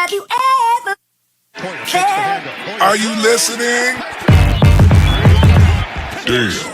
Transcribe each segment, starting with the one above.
Have you ever felt? Are you listening? Damn.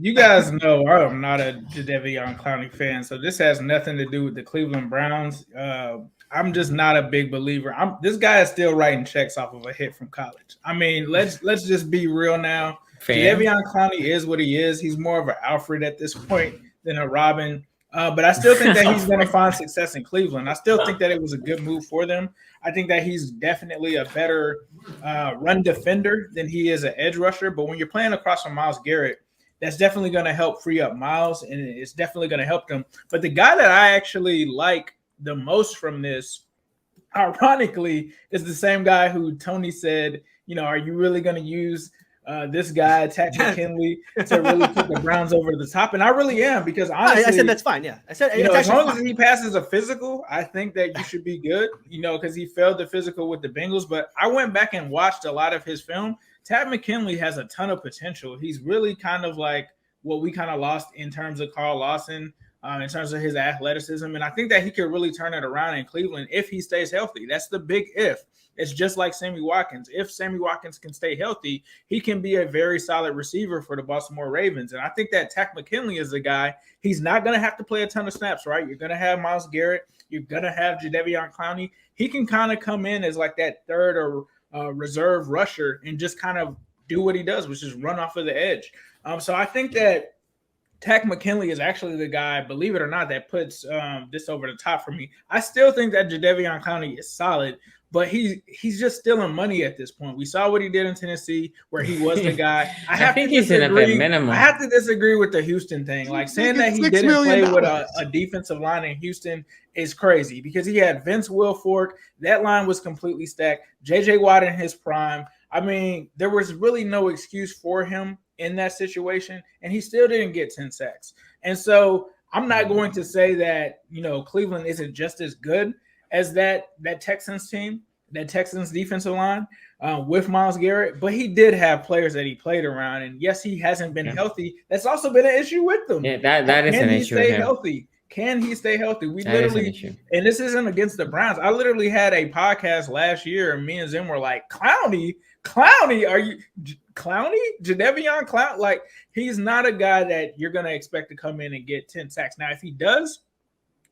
You guys know I'm not a Jadeveon Clowney fan, so this has nothing to do with the Cleveland Browns. I'm just not a big believer. This guy is still writing checks off of a hit from college. I mean, let's just be real now. Jadeveon Clowney is what he is. He's more of an Alfred at this point than a Robin. But I still think that he's going to find success in Cleveland. I still think that it was a good move for them. I think that he's definitely a better run defender than he is an edge rusher. But when you're playing across from Myles Garrett, that's definitely going to help free up Myles, and it's definitely going to help them. But the guy that I actually like the most from this, ironically, is the same guy who Tony said, are you really going to use this guy, Takk McKinley, to really put the Browns over the top? And I really am, because honestly, I said that's fine. Yeah, I said as long as he passes a physical, I think that you should be good. Because he failed the physical with the Bengals. But I went back and watched a lot of his film. Takk McKinley has a ton of potential. He's really kind of like what we kind of lost in terms of Carl Lawson, in terms of his athleticism. And I think that he could really turn it around in Cleveland if he stays healthy. That's the big if. It's just like Sammy Watkins. If Sammy Watkins can stay healthy, he can be a very solid receiver for the Baltimore Ravens. And I think that Takk McKinley is the guy. He's not going to have to play a ton of snaps, right? You're going to have Myles Garrett. You're going to have Jadeveon Clowney. He can kind of come in as like that third or reserve rusher and just kind of do what he does, which is run off of the edge. So I think that Takk McKinley is actually the guy, believe it or not, that puts this over the top for me. I still think that Jadeveon Clowney is solid, but he's just stealing money at this point. We saw what he did in Tennessee, where he was the guy. I think he's in a minimum. I have to disagree with the Houston thing. Like saying that he didn't play with a defensive line in Houston is crazy, because he had Vince Wilfork. That line was completely stacked. J.J. Watt in his prime. I mean, there was really no excuse for him in that situation, and he still didn't get 10 sacks. And so I'm not going to say that, Cleveland isn't just as good as that Texans team, that Texans defensive line with Myles Garrett, but he did have players that he played around. And yes, he hasn't been healthy. That's also been an issue with them. Yeah, that is an issue. Can he stay healthy? Can he stay healthy? We literally, and this isn't against the Browns. I literally had a podcast last year, and me and Zim were like, Clowney, are you Clowney? Jadeveon Clowney? Like, he's not a guy that you're going to expect to come in and get 10 sacks. Now, if he does,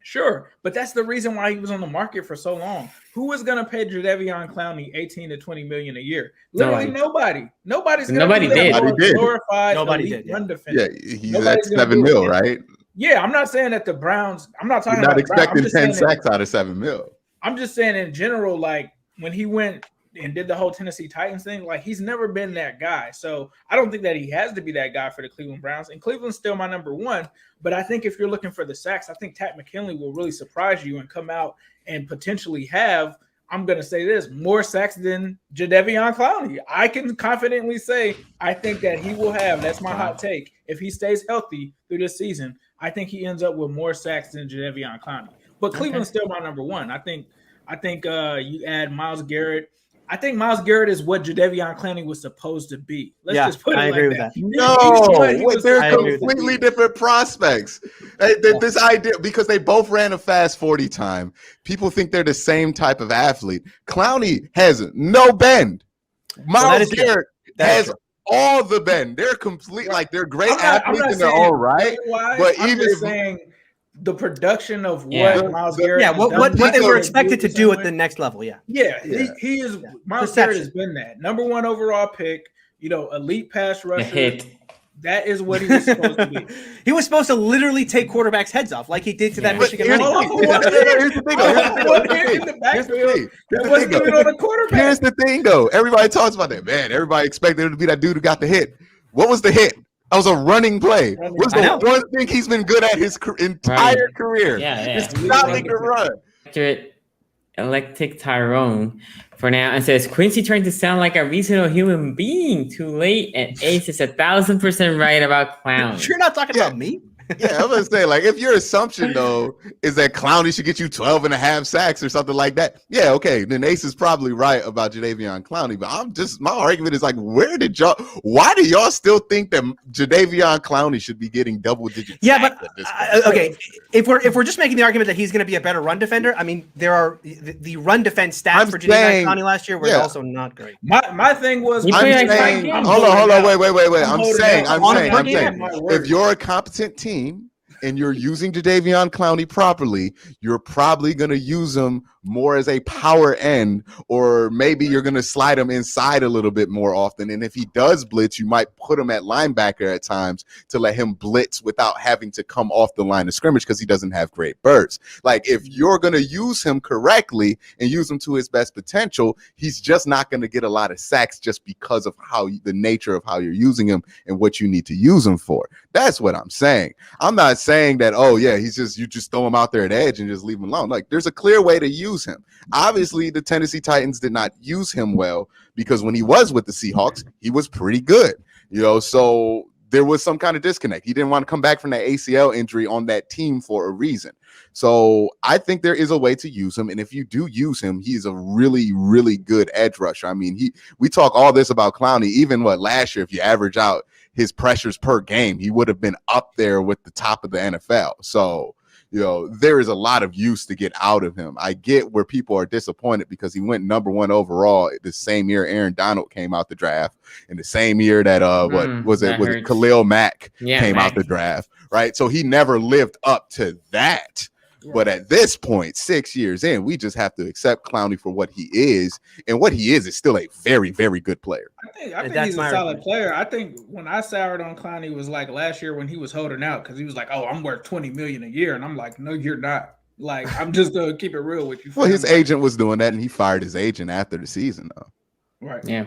sure. But that's the reason why he was on the market for so long. Who is going to pay Jadeveon Clowney $18 to $20 million a year? Literally nobody. Nobody's going to do that. Glorified run defender. Yeah, he's at $7 million, right? Yeah, I'm not saying that the Browns. I'm not talking about expecting 10 sacks out of $7 million. I'm just saying in general, like when he went and did the whole Tennessee Titans thing, like he's never been that guy. So I don't think that he has to be that guy for the Cleveland Browns. And Cleveland's still my number one. But I think if you're looking for the sacks, I think Takk McKinley will really surprise you and come out and potentially have, I'm going to say this, more sacks than Jadeveon Clowney. I can confidently say I think that he will have, that's my hot take, if he stays healthy through this season, I think he ends up with more sacks than Jadeveon Clowney. But Cleveland's still my number one. I think you add Myles Garrett. I think Myles Garrett is what Jadeveon Clowney was supposed to be. Let's just put it I agree with that. No, they're completely different prospects. This idea, because they both ran a fast 40 time, people think they're the same type of athlete. Clowney has no bend. Myles Garrett has all the bend. They're complete, like they're great athletes in their own right. But I'm just saying the production of what Myles Garrett, what they were expected to do at the next level. He is. Myles Garrett has been that number one overall pick. Elite pass rusher. That is what he was supposed to be. He was supposed to literally take quarterbacks' heads off, like he did to that Michigan running back. Here's the thing, though. Everybody talks about that. Man, everybody expected him to be that dude who got the hit. What was the hit? That was a running play. What's the one thing he's been good at his entire career? It's not he can run. Electric Tyrone for now and says Quincy trying to sound like a reasonable human being. Too late, and Ace is 1,000% right about Clowney. You're not talking about me. Yeah, I'm gonna say, like, if your assumption though is that Clowney should get you 12 and a half sacks or something like that, yeah, okay, then Ace is probably right about Jadeveon Clowney. But my argument is like, why do y'all still think that Jadeveon Clowney should be getting double digits? Yeah, but okay, if we're just making the argument that he's going to be a better run defender, I mean, there are the run defense stats for Jadeveon Clowney last year were also not great. My thing was, He I'm played like saying, 5 games. hold on, wait. I'm I'm saying, my if word. you're a competent team and you're using Jadeveon Clowney properly, you're probably going to use him more as a power end, or maybe you're going to slide him inside a little bit more often. And if he does blitz, you might put him at linebacker at times to let him blitz without having to come off the line of scrimmage because he doesn't have great bursts. Like, if you're going to use him correctly and use him to his best potential, he's just not going to get a lot of sacks just because of the nature of how you're using him and what you need to use him for. That's what I'm saying. I'm not saying that, oh yeah, you just throw him out there at edge and just leave him alone. Like, there's a clear way to use him. Obviously, the Tennessee Titans did not use him well because when he was with the Seahawks, he was pretty good, so there was some kind of disconnect. He didn't want to come back from that ACL injury on that team for a reason. So I think there is a way to use him. And if you do use him, he's a really, really good edge rusher. I mean, we talk all this about Clowney, even last year, if you average out his pressures per game, he would have been up there with the top of the NFL. So, there is a lot of use to get out of him. I get where people are disappointed because he went number 1 overall the same year Aaron Donald came out the draft, in the same year that was it Khalil Mack came out the draft, right? So he never lived up to that. But at this point, 6 years in, we just have to accept Clowney for what he is, and what he is still a very, very good player. I think he's a solid player. I think when I soured on Clowney was like last year when he was holding out because he was like, "Oh, I'm worth $20 million a year," and I'm like, "No, you're not." Like, I'm just gonna keep it real with you. Well, his agent was doing that, and he fired his agent after the season, though. Right. Yeah.